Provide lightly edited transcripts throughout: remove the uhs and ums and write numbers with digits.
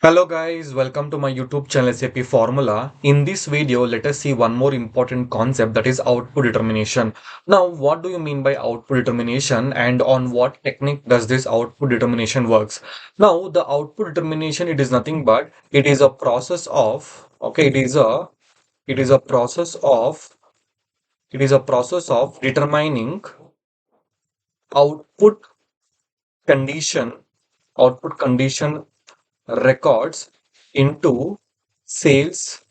Hello guys, welcome to my YouTube channel SAP Formula. In this video, let us see one more important concept, that is output determination. Now, what do you mean by output determination and on what technique does this output determination works? Now, the output determination, it is nothing but it is a process of, okay, it is a process of determining output condition output condition records into sales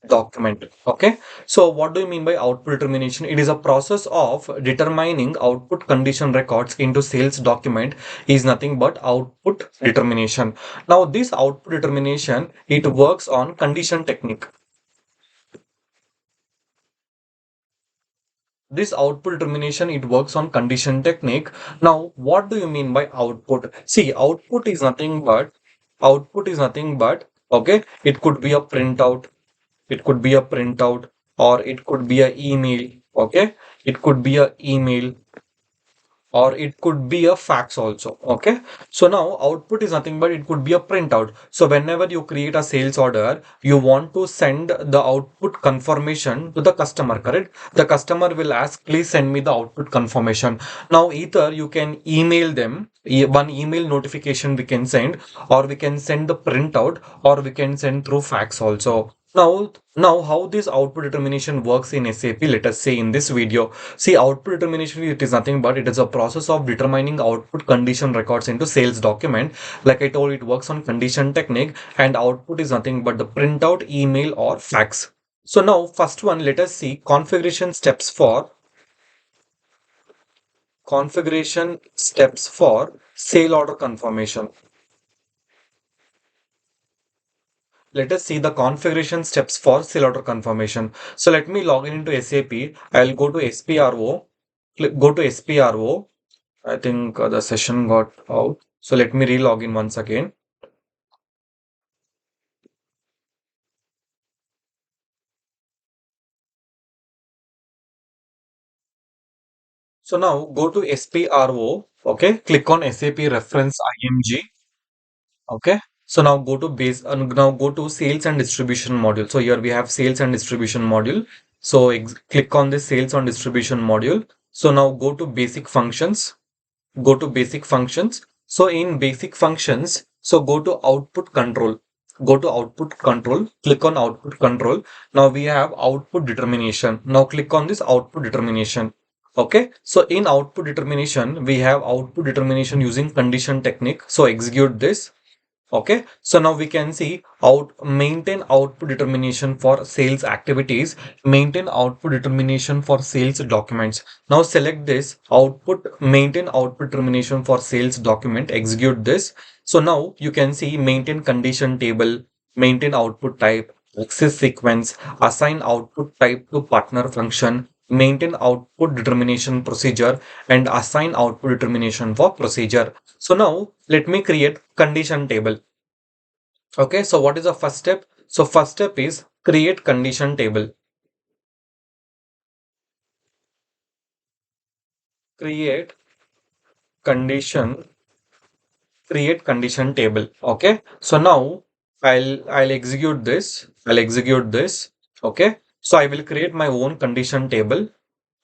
document. Okay, so what do you mean by output determination? It is a process of determining output condition records into sales document is nothing but output determination. Now this output determination, it works on condition technique. This output determination, it works on condition technique. Now what do you mean by output? See, output is nothing but, okay, it could be a printout, it could be a printout, or it could be a email. Okay, it could be a email, or it could be a fax also. Okay, so now output is nothing but it could be a printout. So whenever you create a sales order, you want to send the output confirmation to the customer, correct? The customer will ask, please send me the output confirmation. Now either you can email them, one email notification we can send, or we can send the printout, or we can send through fax also. Now how this output determination works in SAP, let us say in this video. See, output determination, it is nothing but it is a process of determining output condition records into sales document. Like I told, it works on condition technique, and output is nothing but the printout, email, or fax. So now first one, let us see configuration steps for sale order confirmation. Let us see the configuration steps for sale order confirmation. So let me log in into SAP. I'll go to SPRO. Go to SPRO. I think the session got out. So let me re-log in once again. So now go to SPRO. Okay. Click on SAP reference IMG. Okay. So now go to now go to sales and distribution module. So here we have sales and distribution module. So click on the sales and distribution module. So now go to basic functions. Go to basic functions. So in basic functions, so go to output control. Go to output control. Click on output control. Now we have output determination. Now click on this output determination. Okay. So in output determination, we have output determination using condition technique. So execute this. Okay, so now we can see maintain output determination for sales activities, maintain output determination for sales documents. Now select this maintain output determination for sales document, execute this. So now you can see maintain condition table, maintain output type, access sequence, assign output type to partner function, maintain output determination procedure, and assign output determination for procedure. So now let me create condition table. Okay, so what is the first step? So first step is create condition table. Create condition, create condition table. Okay, so now I'll execute this. I'll execute this. Okay, so I will create my own condition table.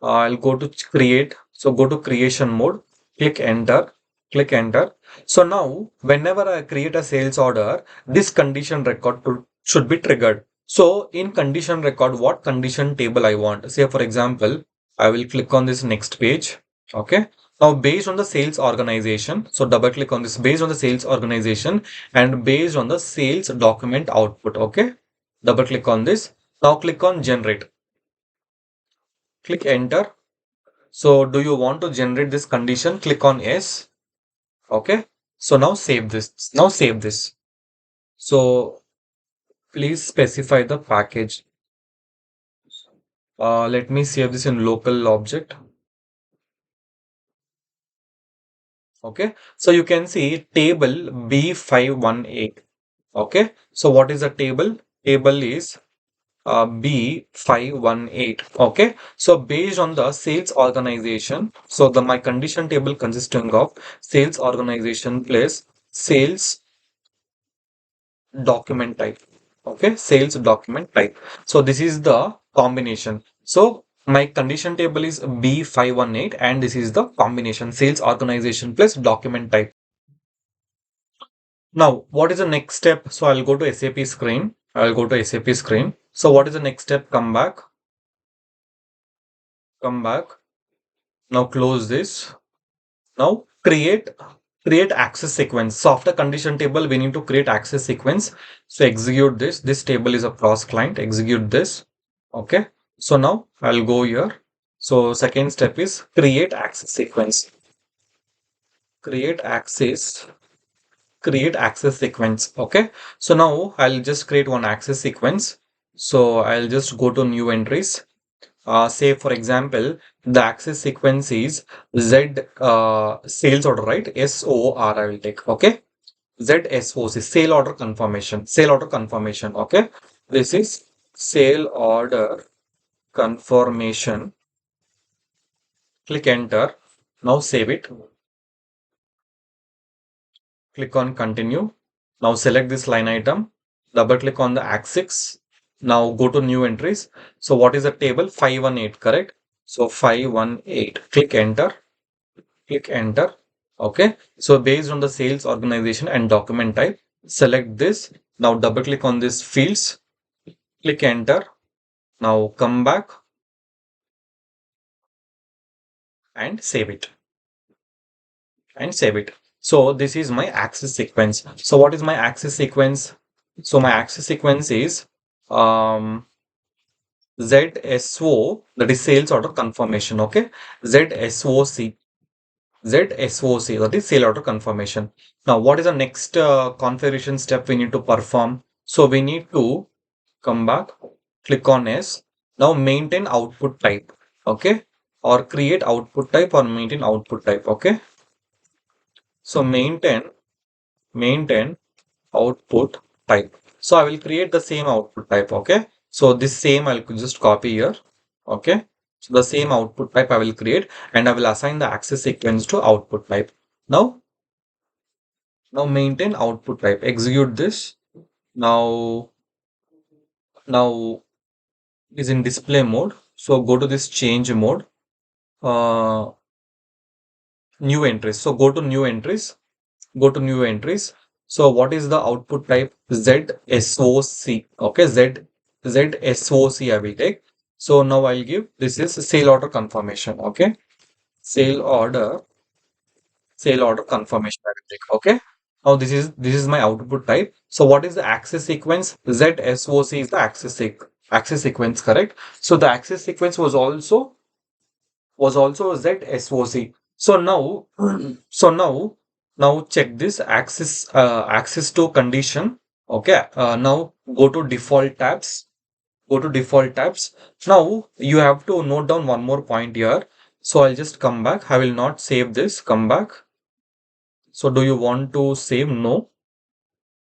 I'll go to create. So go to creation mode, click enter, click enter. So now whenever I create a sales order, this condition record should be triggered. So in condition record, what condition table I want? Say for example, I will click on this next page. Okay. Now based on the sales organization, so double click on this based on the sales organization and based on the sales document output. Okay. Double click on this. Now click on generate. Click enter. So do you want to generate this condition? Click on yes. Okay. So now save this. Now save this. So please specify the package. Let me save this in local object. Okay. So you can see table B518. Okay. So what is the table? Table is B518. Okay. So based on the sales organization, so my condition table consisting of sales organization plus sales document type. Okay, sales document type. So this is the combination. So my condition table is B518 and this is the combination sales organization plus document type. Now, what is the next step? So I'll go to SAP screen. I'll go to SAP screen. So what is the next step? Come back, come back. Now close this. Now create access sequence. So after condition table, we need to create access sequence. So execute this. This table is a cross client. Execute this. Okay. So now I'll go here. So second step is create access sequence. Create access. Create access sequence. Okay. So now I'll just create one access sequence. So I'll just go to new entries. Say for example, the access sequence is Z sales order, right? SOR I will take. Okay. ZSOC, sale order confirmation. Sale order confirmation. Okay. This is sale order confirmation. Click enter. Now save it. Click on continue. Now select this line item. Double click on the axis. Now go to new entries. So what is the table? 518, correct? So 518. Click enter. Click enter. Okay. So based on the sales organization and document type, select this. Now double click on this fields. Click enter. Now come back and save it. And save it. So this is my access sequence. So what is my access sequence? So my access sequence is ZSO, that is sales order confirmation. Okay. ZSOC. ZSOC, that is sale order confirmation. Now, what is the next configuration step we need to perform? So we need to come back, click on S. Now maintain output type. Okay. Or create output type or maintain output type. Okay. So maintain output type. So I will create the same output type. Okay. So this same I'll just copy here. Okay. So the same output type I will create and I will assign the access sequence to output type. Now maintain output type. Execute this. Now is in display mode. So go to this change mode. Uh, New entries. So go to new entries. Go to new entries. So what is the output type? ZSOC. Okay, ZSOC I will take. So now I'll give this is sale order confirmation. Okay, sale order confirmation I will take. Okay. Now this is my output type. So what is the access sequence? ZSOC is the access sequence, correct? So the access sequence was also ZSOC. So now, now check this access to condition. Okay. Now go to default tabs. Go to default tabs. Now you have to note down one more point here. So I'll just come back. I will not save this. Come back. So do you want to save? No.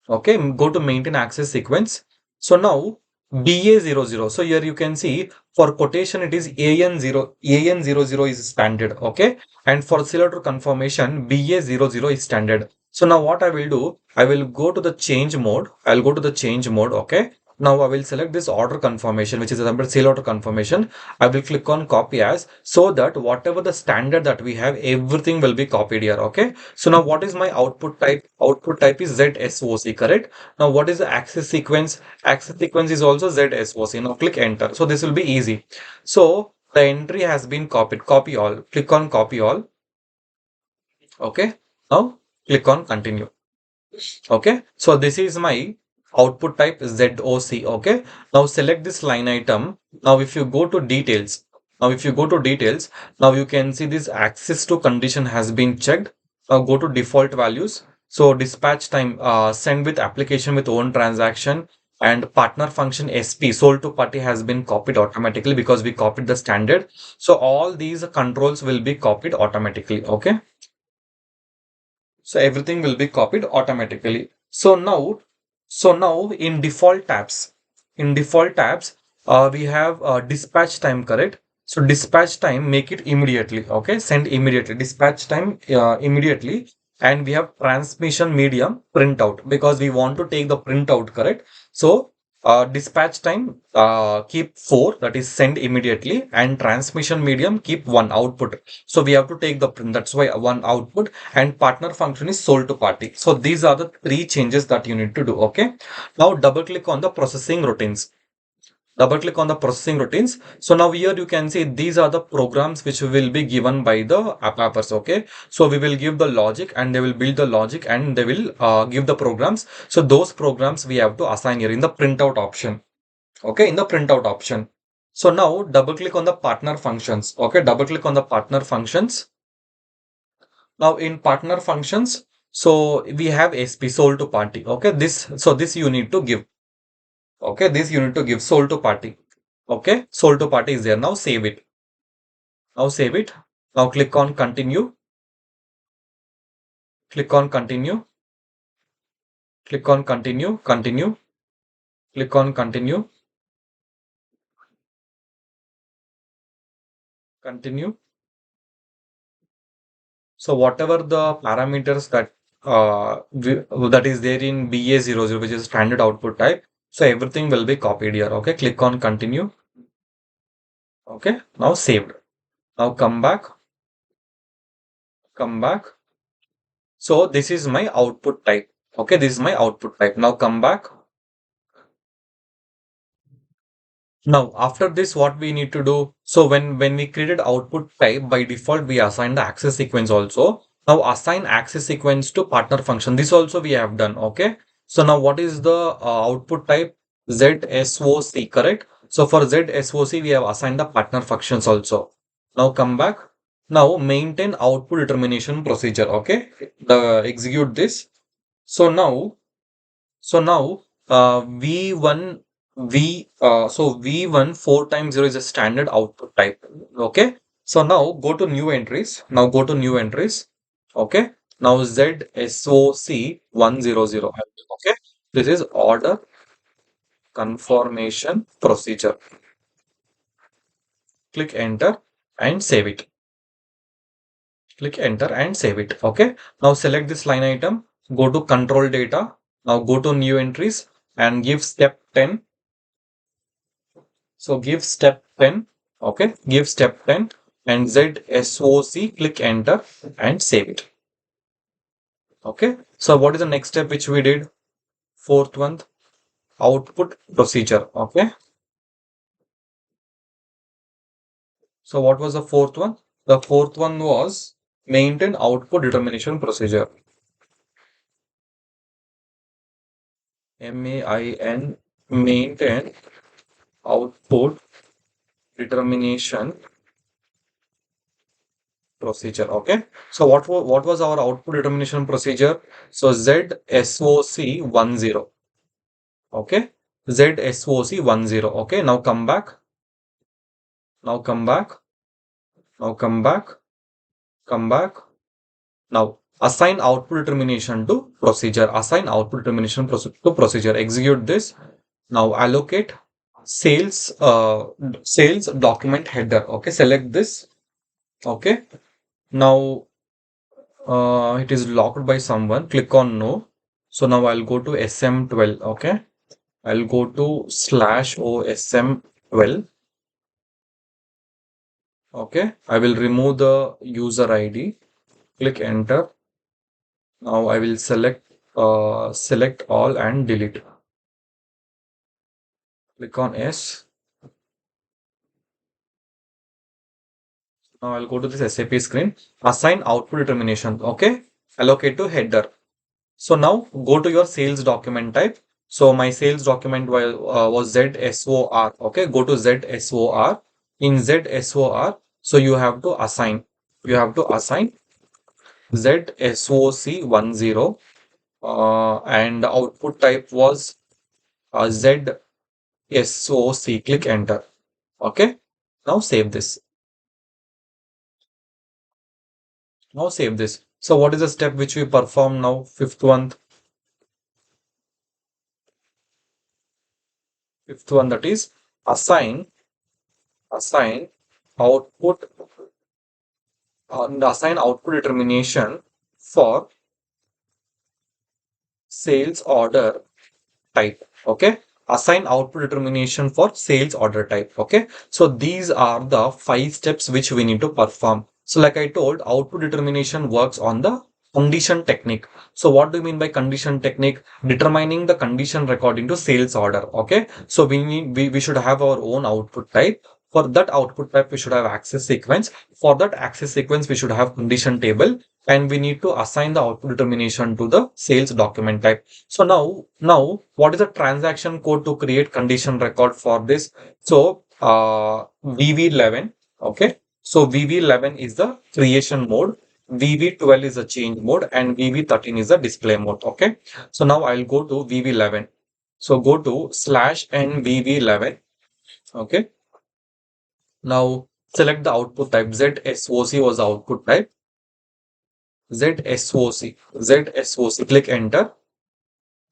Okay, go to maintain access sequence. So now BA00. So here you can see for quotation it is AN00 is standard. Okay, and for selector confirmation BA00 is standard. So now what I will do, I will go to the change mode. I'll go to the change mode. Okay. Now I will select this order confirmation, which is example sale order confirmation. I will click on copy as, so that whatever the standard that we have, everything will be copied here. Okay. So now what is my output type? Output type is ZSOC, correct? Now what is the access sequence? Access sequence is also ZSOC. Now click enter. So this will be easy. So the entry has been copied. Copy all. Click on copy all. Okay. Now click on continue. Okay. So this is my output type ZOC. Okay. Now select this line item. Now if you go to details, now you can see this access to condition has been checked. Now go to default values. So dispatch time, send with application with own transaction, and partner function SP, sold to party, has been copied automatically because we copied the standard. So all these controls will be copied automatically. Okay. So everything will be copied automatically. So now in default tabs, we have dispatch time, correct? So dispatch time, make it immediately. Okay, send immediately. Dispatch time immediately. and we have transmission medium printout because we want to take the printout, correct? So dispatch time keep 4, that is send immediately, and transmission medium keep 1 output. So we have to take the print, that's why 1 output, and partner function is sold to party. So these are the 3 changes that you need to do. Okay, now double click on the processing routines. Double click on the processing routines. So now here you can see these are the programs which will be given by the appers. Okay, so we will give the logic and they will build the logic and they will give the programs. So those programs we have to assign here in the printout option. Okay, in the printout option. So now double click on the partner functions. Okay, double click on the partner functions. Now in partner functions, so we have SP, sold to party. Okay, this you need to give. Okay, this you need to give sold to party. Okay, sold to party is there. Now save it. Now save it. Now click on continue. Click on continue. Click on continue. Continue. Click on continue. Continue. So whatever the parameters that that is there in BA00, which is standard output type, so everything will be copied here. Okay, click on continue. Okay, now saved. Now come back. Come back. So this is my output type. Okay, this is my output type. Now come back. Now, after this, what we need to do? So when we created output type, by default, we assign the access sequence also. Now assign access sequence to partner function. This also we have done. Okay. So now what is the output type? ZSOC, correct? So for ZSOC, we have assigned the partner functions also. Now come back. Now maintain output determination procedure. Okay. The execute this. So now V1 V1 4 times 0 is a standard output type. Okay. So now go to new entries. Now go to new entries. Okay. Now ZSOC 100. Okay. This is order confirmation procedure. Click enter and save it. Click enter and save it. Okay. Now select this line item. Go to control data. Now go to new entries and give step 10. So give step 10. Okay, give step 10 and ZSOC, click enter and save it. Okay, so what is the next step which we did? Fourth one, output procedure. Okay, so what was the fourth one? The fourth one was maintain output determination procedure. Maintain output determination procedure. Okay, so what was our output determination procedure? So ZSOC 10. Okay, ZSOC 10. Okay, now come back. Now come back. Now come back. Come back. Now assign output determination to procedure. Assign output determination to procedure. Execute this. Now allocate sales document header. Okay, select this. Okay, now it is locked by someone. Click on no. So now I'll go to SM12. Okay, I'll go to /OSM12. Okay, I will remove the user ID. Click enter. Now I will select all and delete. Click on S. Now I'll go to this SAP screen. Assign output determination. Okay, allocate to header. So now go to your sales document type. So my sales document was ZSOR. Okay, go to ZSOR. In ZSOR, so you have to assign. You have to assign ZSOC 10. And the output type was ZSOC. Click enter. Okay. Now save this. Now save this. So what is the step which we perform now? Fifth one. Fifth one, that is assign output assign output determination for sales order type. Okay. Assign output determination for sales order type. Okay. So these are the 5 steps which we need to perform. So like I told, output determination works on the condition technique. So what do you mean by condition technique? Determining the condition according to sales order. Okay. So we should have our own output type. For that output type, we should have access sequence. For that access sequence, we should have condition table, and we need to assign the output determination to the sales document type. So now what is the transaction code to create condition record for this? So VV11, okay. So VV11 is the creation mode, VV12 is the change mode, and VV13 is the display mode. Okay. So now I'll go to VV11. So go to slash n VV11. Okay. Now select the output type. ZSOC was the output type. ZSOC. Click enter.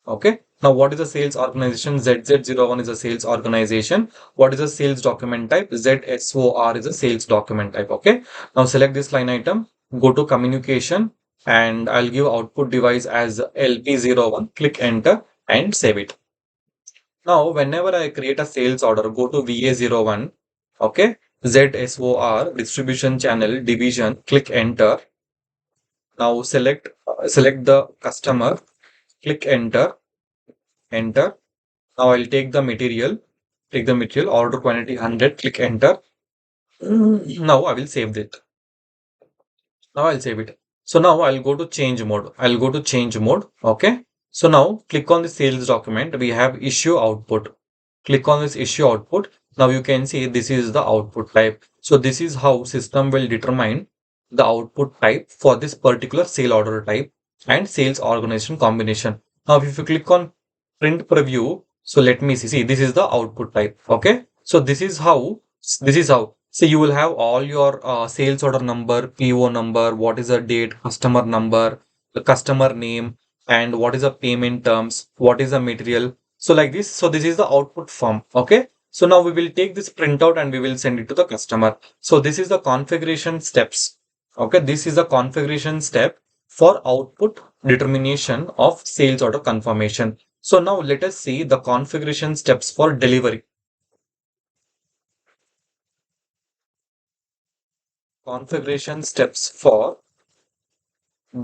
Okay. Now, what is the sales organization? ZZ01 is a sales organization. What is the sales document type? ZSOR is a sales document type. Okay. Now, select this line item, go to communication, and I'll give output device as LP01. Click enter and save it. Now, whenever I create a sales order, go to VA01. Okay. ZSOR distribution channel division. Click enter. Now, select the customer. Click enter. Enter. Now I'll take the material, order quantity 100, click enter. Now I will save it. Now I'll save it. So now I'll go to change mode. Okay. So now click on the sales document. We have issue output. Click on this issue output. Now you can see this is the output type. So this is how system will determine the output type for this particular sale order type and sales organization combination. Now if you click on print preview, so let me see. See, this is the output type. Okay. So this is how. So you will have all your sales order number, PO number, what is the date, customer number, the customer name, and what is the payment terms, what is the material. So like this. So this is the output form. Okay. So now we will take this printout and we will send it to the customer. So this is the configuration steps. Okay. This is the configuration step for output determination of sales order confirmation. So now let us see the configuration steps for delivery. Configuration steps for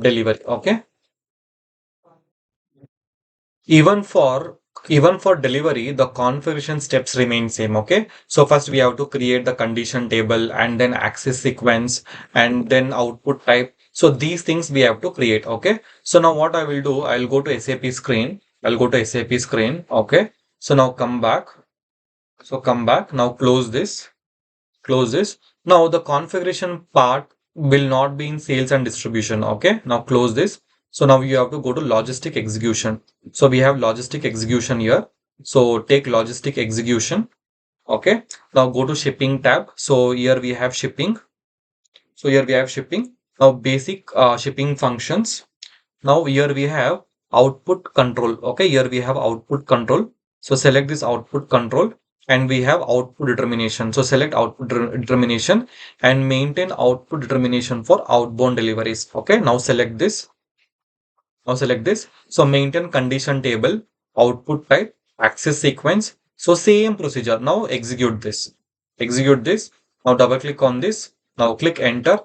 delivery. Okay. Even for even for delivery, the configuration steps remain same. Okay. So first we have to create the condition table and then access sequence and then output type. So these things we have to create. Okay. So now what I will do, I'll go to SAP screen. I'll go to SAP screen. Okay. So now come back. So come back. Now close this. Close this. Now the configuration part will not be in sales and distribution. Okay. Now close this. So now you have to go to logistic execution. So we have logistic execution here. So take logistic execution. Okay. Now go to shipping tab. So here we have shipping. So here we have shipping. Now basic shipping functions. Now here we have output control. Okay, here we have output control. So select this output control and we have output determination. So select output determination and maintain output determination for outbound deliveries. Okay, now select this. Now select this. So maintain condition table, output type, access sequence. So same procedure. Now execute this. Execute this. Now double click on this. Now click enter.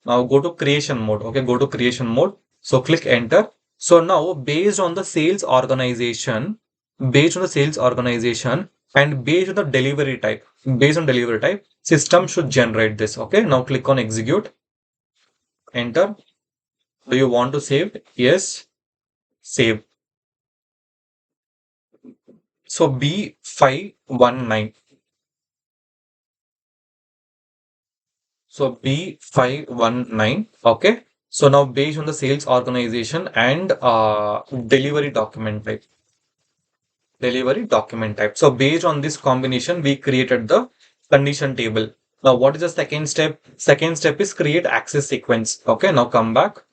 Now go to creation mode. Okay, go to creation mode. So click enter. So now based on the sales organization and based on delivery type, system should generate this. Okay, now click on execute. Enter. Do you want to save? Yes. Save. So B519. So B519. Okay. So now based on the sales organization and delivery document type. Delivery document type. So based on this combination, we created the condition table. Now, what is the second step? Second step is create access sequence. Okay. Now come back.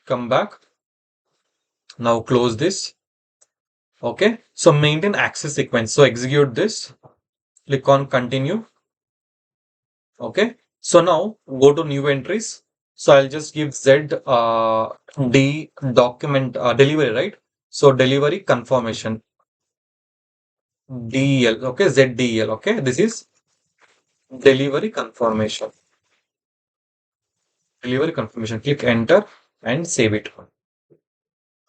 Come back. Now close this. Okay. So maintain access sequence. So execute this. Click on continue. Okay. So now go to new entries. So I'll just give Z D document delivery, right? So delivery confirmation DEL. Okay, ZDEL. Okay, this is delivery confirmation. Delivery confirmation. Click enter and save it.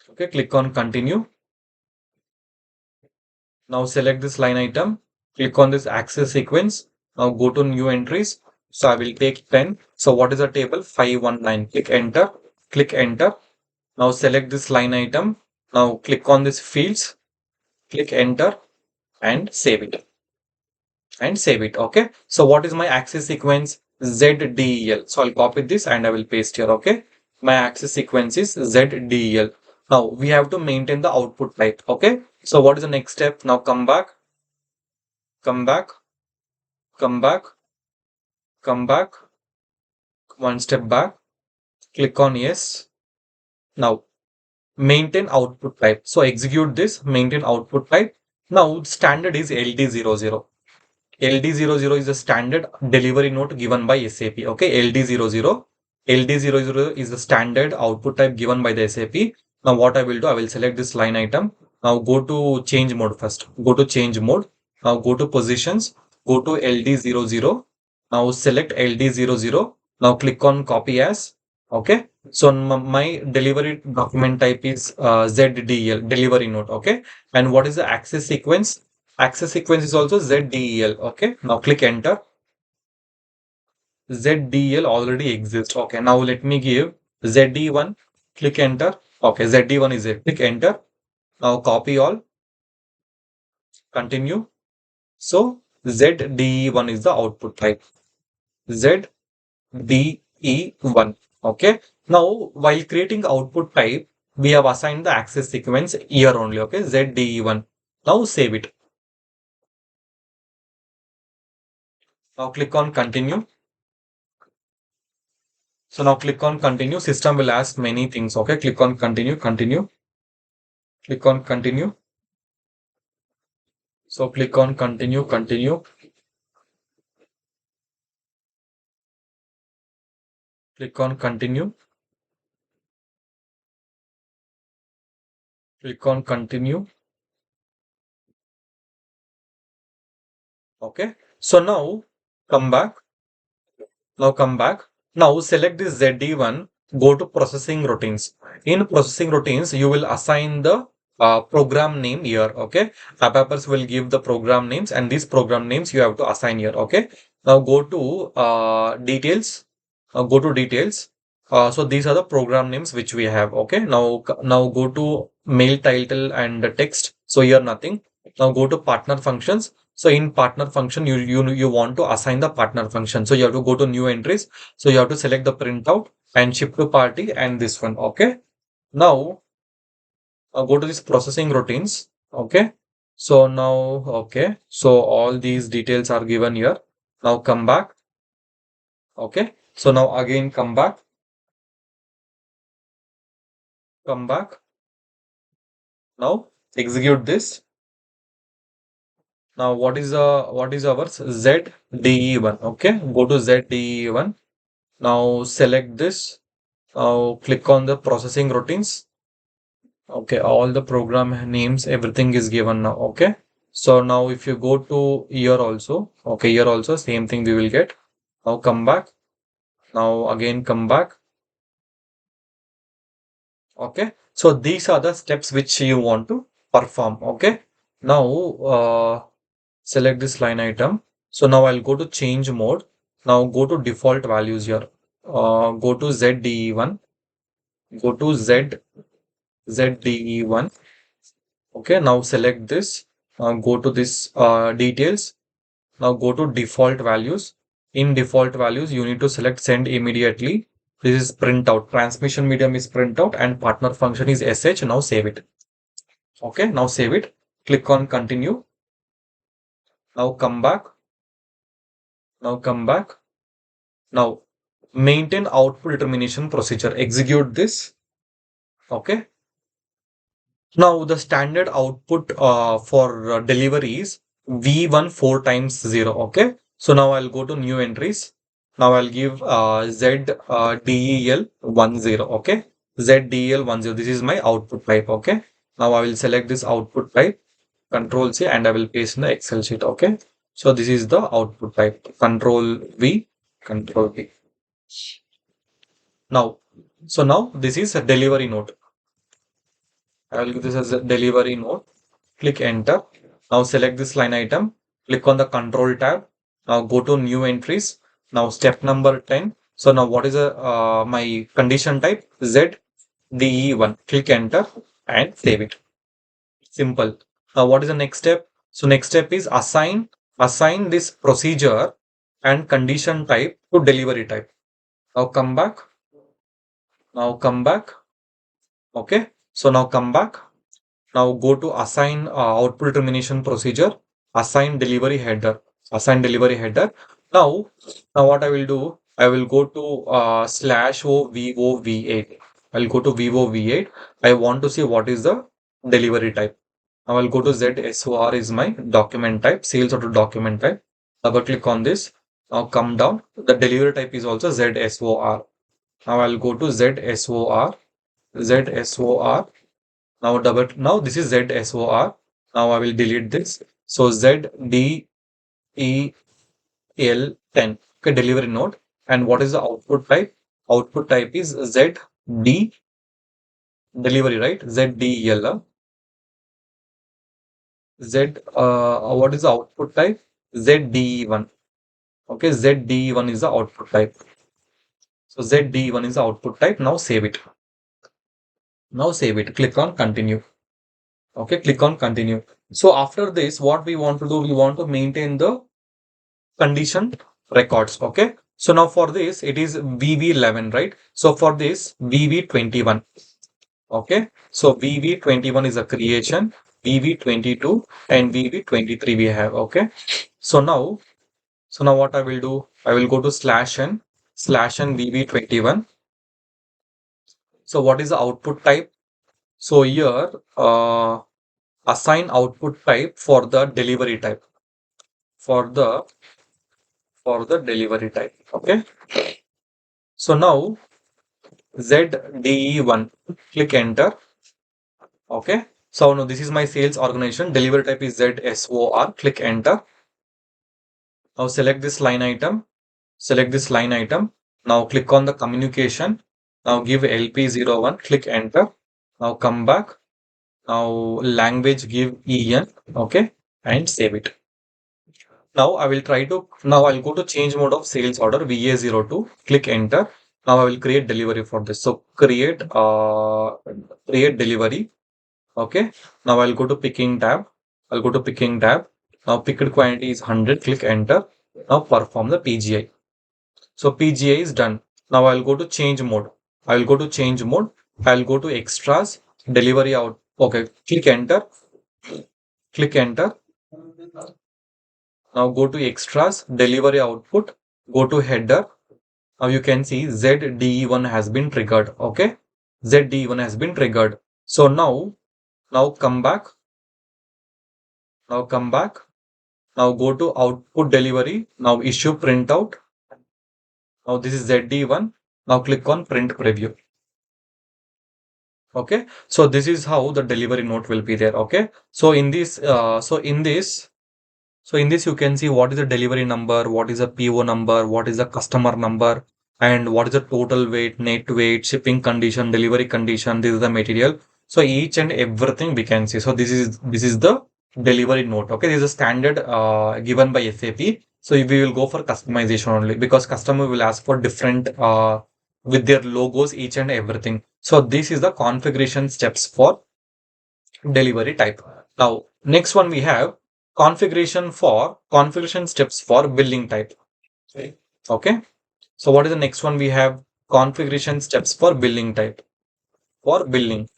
Okay, click on continue. Now select this line item. Click on this access sequence. Now go to new entries. So I will take 10. So what is the table? 519. Click enter. Click enter. Now select this line item. Now click on this fields. Click enter and save it. Okay. So what is my access sequence? ZDEL. So I'll copy this and I will paste here. Okay. My access sequence is ZDEL. Now we have to maintain the output type. Okay. So what is the next step? Now come back, come back, come back, come back, one step back, click on yes. Now maintain output type. So execute this, maintain output type. Now standard is LD00. LD00 is a standard delivery note given by SAP. Okay, LD00. LD00 is the standard output type given by the SAP. Now what I will do, I will select this line item. Now go to change mode first. Go to change mode. Now go to positions. Go to LD00. Now select LD00. Now click on copy as. Okay. So my delivery document type is ZDL, delivery note. Okay. And what is the access sequence? Access sequence is also ZDEL. Okay. Now click enter. ZDL already exists. Okay. Now let me give ZD1. Click enter. Okay. ZD1 is it. Click enter. Now copy all. Continue. So ZDE1 is the output type. ZDE1. Okay. Now while creating output type, we have assigned the access sequence here only. Okay. ZDE1. Now save it. Now click on continue. So now click on continue. System will ask many things. Okay, click on continue, continue. Click on continue. So click on continue, continue. Click on continue. Click on continue. Okay. So now come back. Now come back. Now select this ZD1. Go to processing routines. In processing routines, you will assign the program name here. Okay. AppAppers will give the program names and these program names you have to assign here. Okay. Now go to details. Go to details. So these are the program names which we have. Okay. Now go to mail title and the text. So here nothing. Now go to partner functions. So in partner function, you want to assign the partner function. So you have to go to new entries. So you have to select the printout and ship to party and this one. Okay. Now go to this processing routines. Okay. So now, okay. So all these details are given here. Now come back. Okay. So now again come back. Come back. Now execute this. Now what is ours? ZDE1. Okay. Go to ZDE1. Now select this. Now click on the processing routines. Okay, all the program names, everything is given now. Okay. So now if you go to here also, okay, here also same thing we will get. Now come back. Now again come back. Okay. So these are the steps which you want to perform. Okay. Now select this line item. So now I'll go to change mode. Now go to default values here. Go to ZDE1. Go to ZDE1. Okay, now select this. Go to this details. Now go to default values. In default values, you need to select send immediately. This is printout. Transmission medium is printout and partner function is SH. Now save it. Okay, now save it. Click on continue. Now come back. Now come back. Now maintain output determination procedure. Execute this. Okay. Now the standard output for delivery is V1 4 times 0. Okay. So now I'll go to new entries. Now I'll give ZDEL10. Okay. ZDEL10. This is my output type. Okay. Now I will select this output type, Control C, and I will paste in the Excel sheet. Okay. So this is the output type. Control V, Control V. Now, so now this is a delivery note. I will give this as a delivery note. Click enter. Now select this line item. Click on the control tab. Now go to new entries. Now step number 10. So now what is my condition type? ZDE1. Click enter and save it. Simple. Now what is the next step? So next step is assign this procedure and condition type to delivery type. Now come back. Now come back. Okay. So now come back. Now go to assign output termination procedure, assign delivery header, assign delivery header. Now what I will do, I will go to slash o vo v8. I'll go to vivo v8. I want to see what is the delivery type. Now I'll go to ZSOR is my document type, sales order document type. Double click on this. Now come down. The delivery type is also ZSOR. Now I'll go to ZSOR, ZSOR. Now this is ZSOR. Now I will delete this. So ZDEL10. Okay, delivery node. And what is the output type? Output type is ZD delivery, right? ZDEL. What is the output type? ZDE1. Okay, ZDE1 is the output type. So ZDE1 is the output type. Now save it. Now save it. Click on continue. Okay, click on continue. So after this, what we want to do, we want to maintain the condition records. Okay. So now for this, it is VV11, right? So for this, VV21. Okay. So VV21 is a creation, VV22 and VV23 we have. Okay. So now what I will do, I will go to /n VV21. So what is the output type? So here, assign output type for the delivery type. For the delivery type. Okay. So now ZDE1, click enter. Okay. So now this is my sales organization. Delivery type is ZSOR. Click enter. Now select this line item. Select this line item. Now click on the communication. Now give LP01. Click enter. Now come back. Now language give EN. Okay. And save it. Now I'll go to change mode of sales order VA02. Click enter. Now I will create delivery for this. So create delivery. Okay. Now I'll go to picking tab. Now picked quantity is 100. Click enter. Now perform the PGI. So PGI is done. Now I'll go to change mode. I'll go to extras, delivery out. Okay. Click enter. Now go to extras, delivery output, go to header. Now you can see ZDE1 has been triggered. Okay. ZDE1 has been triggered. So now come back. Now go to output delivery. Now issue printout. Now this is ZD1. Now click on print preview. Okay. So this is how the delivery note will be there. Okay. So in this, you can see what is the delivery number, what is the PO number, what is the customer number, and what is the total weight, net weight, shipping condition, delivery condition. This is the material. So each and everything we can see. So this is the delivery note. Okay, this is a standard given by SAP. So we will go for customization only because customer will ask for different with their logos, each and everything. So this is the configuration steps for delivery type. Now next one we have configuration steps for billing type. Okay. So what is the next one we have? Configuration steps for billing type. For billing.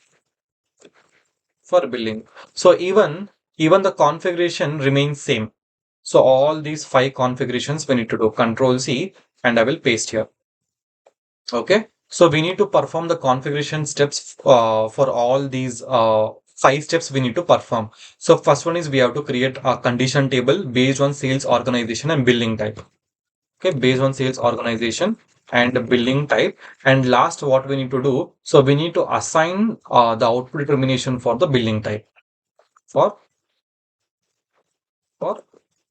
So even the configuration remains same. So all these 5 configurations we need to do. Control C and I will paste here. Okay. So we need to perform the configuration steps for all these 5 steps we need to perform. So first one is we have to create a condition table based on sales organization and billing type. Okay, based on sales organization and the billing type. And last, what we need to do, so we need to assign the output determination for the billing type, for for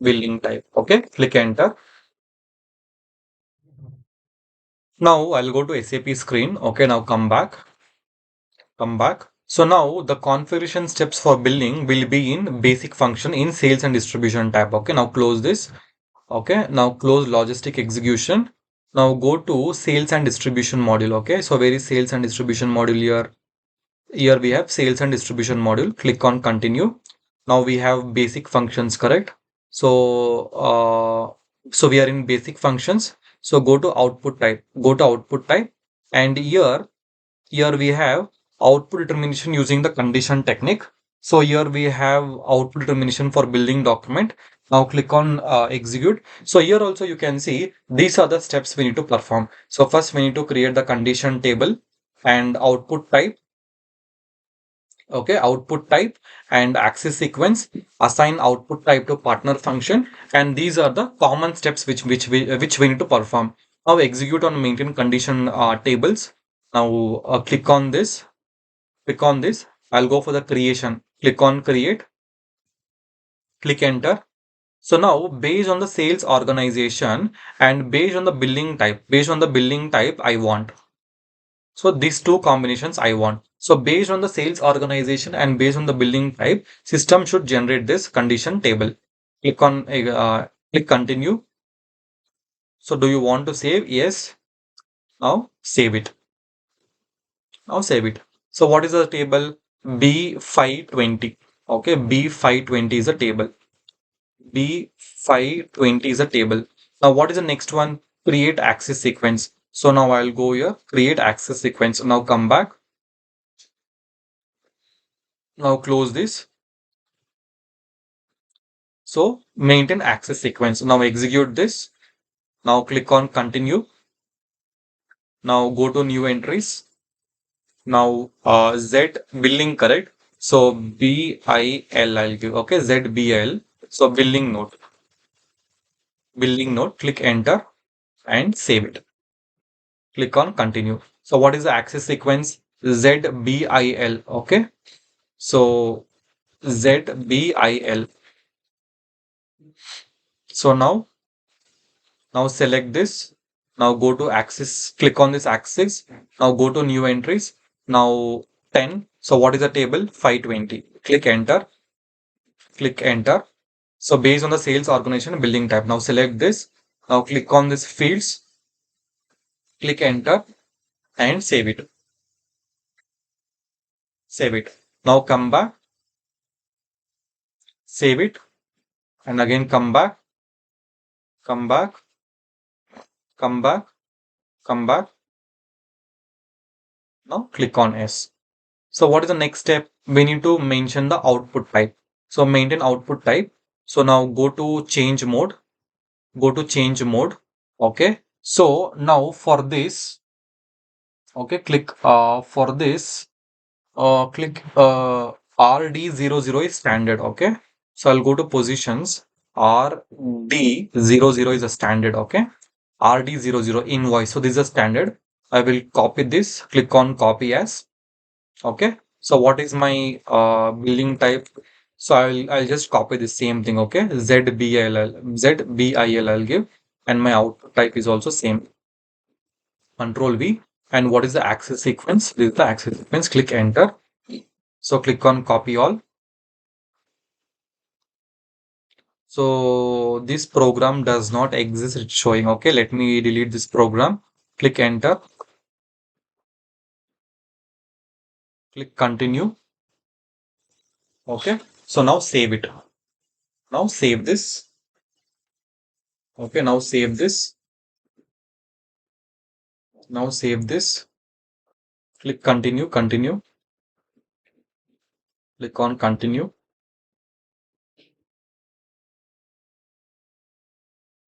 billing type. Okay, click enter. Now I'll go to SAP screen. Okay, now come back. So now the configuration steps for billing will be in basic function in sales and distribution tab. Okay, now close this. Okay, now close logistic execution. Now go to sales and distribution module. Okay, so where is sales and distribution module here? Here we have sales and distribution module. Click on continue. Now we have basic functions, correct? So we are in basic functions. So go to output type. Go to output type, and here we have output determination using the condition technique. So here we have output determination for building document. Now click on execute. So here also you can see these are the steps we need to perform. So first we need to create the condition table and output type. Okay, output type and access sequence, assign output type to partner function, and these are the common steps which we need to perform. Now execute on maintain condition tables. Now click on this. I'll go for the creation. Click on create, click enter. So now based on the sales organization and based on the billing type I want. So these two combinations I want. So based on the sales organization and based on the billing type, system should generate this condition table. Click continue. So do you want to save? Yes. Now save it. Now save it. So what is the table? B520. Okay, B520 is a table. B520 is a table. Now what is the next one? Create access sequence. So now I'll go here, create access sequence. Now come back. Now close this. So maintain access sequence. Now execute this. Now click on continue. Now go to new entries. Now Z billing, correct? So BIL I'll give. Okay, ZBIL. So billing note, click enter and save it. Click on continue. So what is the access sequence? ZBIL. Okay. So ZBIL. So now select this. Now go to axis, click on this axis. Now go to new entries. Now 10. So what is the table? 520. Click enter. Click enter. So based on the sales organization building type. Now select this. Now click on this fields. Click enter and save it. Save it. Now come back. Save it. And again come back. Come back. Come back. Come back. Now click on S. So what is the next step? We need to mention the output type. So maintain output type. So now go to change mode. Go to change mode. Okay. So now for this, okay, click for this, click RD00 is standard. Okay. So I'll go to positions. RD00 is a standard. Okay. RD00 invoice. So this is a standard. I will copy this. Click on copy as. Okay. So what is my billing type? So I'll just copy the same thing. Okay. ZBIL I'll give, and my output type is also same. Control V. And what is the access sequence? This is the access sequence. Click enter. So click on copy all. So this program does not exist. It's showing. Okay. Let me delete this program. Click enter. Click continue. Okay. So now save it. Now save this. Okay. Now save this. Now save this. Click continue. Continue. Click on continue.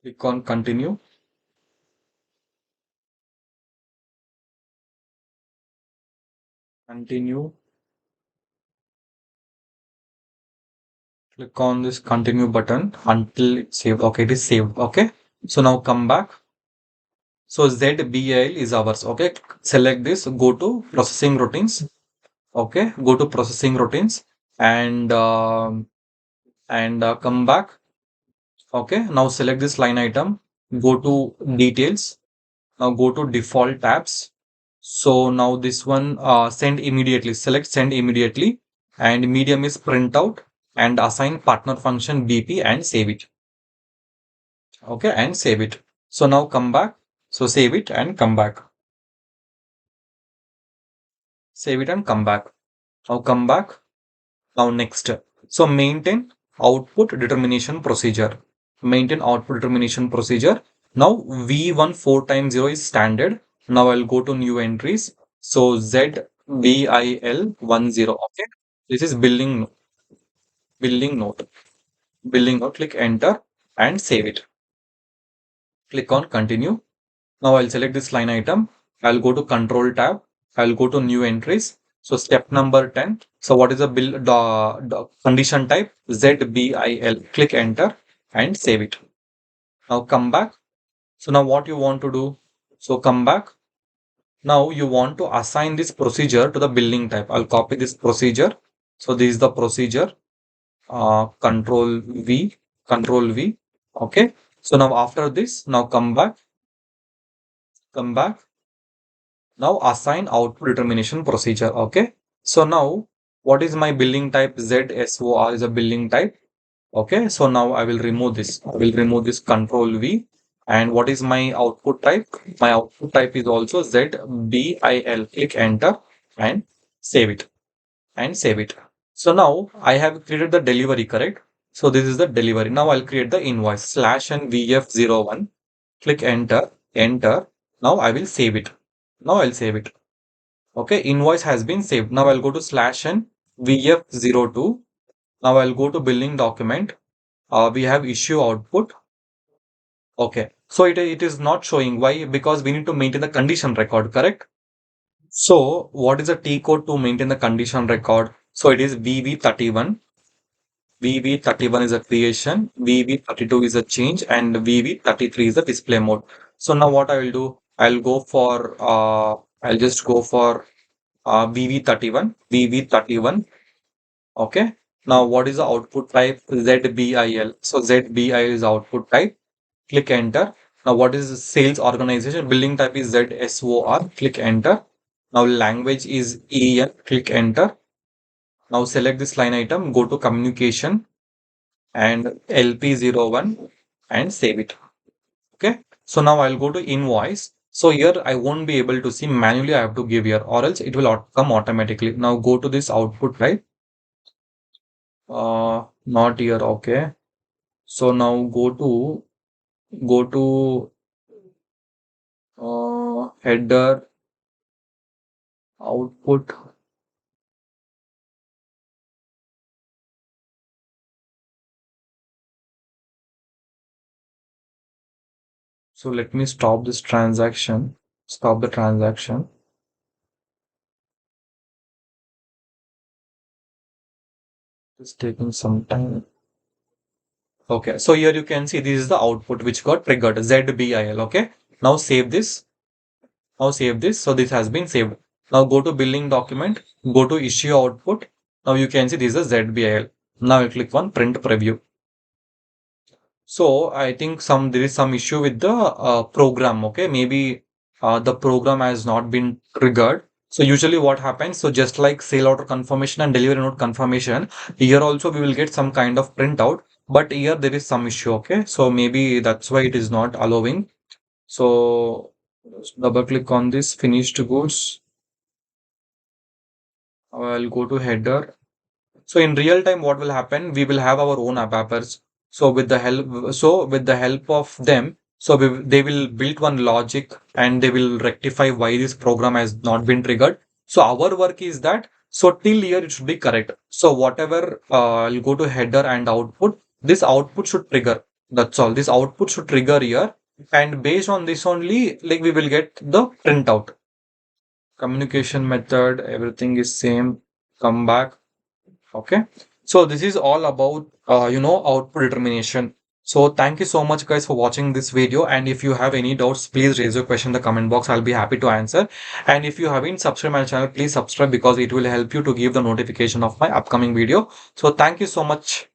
Click on continue. Continue. Click on this continue button until it's saved. Okay, it is saved. Okay. So now come back. So ZBIL is ours. Okay. Select this, go to processing routines. Okay. Go to processing routines and come back. Okay. Now select this line item, go to details. Now go to default tabs. So now this one, send immediately, select send immediately, and medium is printout, and assign partner function BP and save it. Okay. And save it. So now come back. So save it and come back. Save it and come back. Now come back. Now next. So maintain output determination procedure. Maintain output determination procedure. Now V14 is standard. Now I'll go to new entries. So ZBIL10. Okay. This is billing note. Billing note. Click enter and save it. Click on continue. Now I'll select this line item. I'll go to control tab. I'll go to new entries. So step number 10. So what is the condition type? ZBIL. Click enter and save it. Now come back. So now what you want to do? So come back. Now you want to assign this procedure to the billing type. I'll copy this procedure. So this is the procedure. Control V, Control V. Okay. So now after this, now come back. Now assign output determination procedure. Okay. So now what is my billing type? ZSOR is a billing type. Okay. So now I will remove this. I will remove this control V. And what is my output type? My output type is also ZBIL. Click enter and save it and save it. So now I have created the delivery, correct? So this is the delivery. Now I'll create the invoice slash and VF01. Click enter, enter. Now I will save it. Now I'll save it. Okay, invoice has been saved. Now I'll go to slash and VF02. Now I'll go to billing document. We have issue output. Okay, so it is not showing. Why? Because we need to maintain the condition record, correct? So what is the T code to maintain the condition record? So it is VV31. VV31 is a creation, VV32 is a change, and VV33 is the display mode. So now what I will do, I'll just go for VV31, VV31. Okay. Now what is the output type? ZBIL. So ZBIL is output type. Click enter. Now what is the sales organization? Billing type is ZSOR. Click enter. Now language is EN. Click enter. Now select this line item, go to communication and LP01 and save it. Okay. So now I'll go to invoice. So here I won't be able to see, manually I have to give here, or else it will come automatically. Now go to this output, right? Not here. Okay. So now go to header output. So let me stop this transaction. Stop the transaction. It's taking some time. Okay, so here you can see this is the output which got triggered, ZBIL. Okay, now save this. Now save this. So this has been saved. Now go to billing document, go to issue output. Now you can see this is ZBIL. Now you click on print preview. So I think there is some issue with the program. Okay, maybe the program has not been triggered. So usually what happens? So just like sale order confirmation and delivery note confirmation, here also we will get some kind of printout. But here there is some issue. Okay, so maybe that's why it is not allowing. So double click on this finished goods. I'll go to header. So in real time, what will happen? We will have our own app appers. So with the help of them, they will build one logic and they will rectify why this program has not been triggered. So our work is that, so till here it should be correct. So whatever, I'll go to header and output. This output should trigger. That's all. This output should trigger here. And based on this only, like we will get the printout. Communication method, everything is same. Come back. Okay. So this is all about, output determination. So thank you so much guys for watching this video, and if you have any doubts, please raise your question in the comment box. I'll be happy to answer. And if you haven't subscribed my channel, please subscribe because it will help you to give the notification of my upcoming video. So thank you so much.